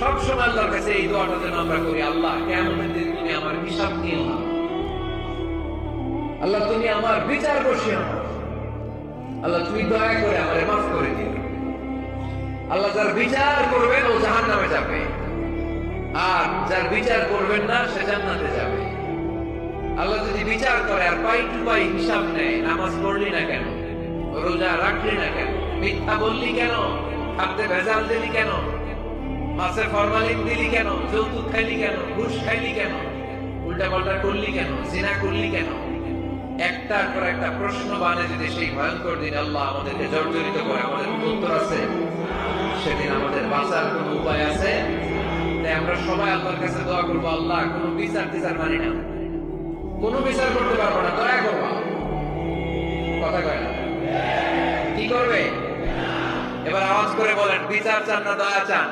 সব সময় আল্লাহর কাছে এই দোয়াটা যেন আমরা করি, আল্লাহ কিয়ামতের দিন তুমি আমার হিসাব নিও না, আল্লাহ তুমি আমার বিচার বসিও না, আল্লাহ তুমি দয়া করে আমারে মাফ করে দিও। আল্লাহ যার বিচার করবেন ও জাহান্নামে যাবে, আর যার বিচার করবেন না সে জান্নাতে যাবে। আল্লাহ যদি বিচার করে আর পাই টু পাই হিসাব নেয়, নামাজ পড়লি না কেন, রোজা রাখলি না কেন, মিথ্যা বললি কেন, খাদ্যে ভেজাল দিলি কেন, মাছে ফরমালিন দিলি কেন, যৌতুক খাইলি কেন, ঘুষ খাইলি কেন, উল্টা পাল্টা করলি কেন, জিনা করলি কেন, একটার পর একটা প্রশ্ন বানে যদি সেই ভয়ঙ্কর দিন আল্লাহ আমাদেরকে জর্জরিত করে, আমাদের উত্তর আছে, সেদিন আমাদের বাঁচার কোন উপায় আছে? তাই আমরা সবাই আল্লাহর কাছে দোয়া করবো, আল্লাহ কোনো বিচার টিচার মানি না, কোনো বিচার করতে পারবো না, দয়া করবা। কথা কয় না? কি করবে? এবার আওয়াজ করে বলেন, বিচার চান না দয়া চান?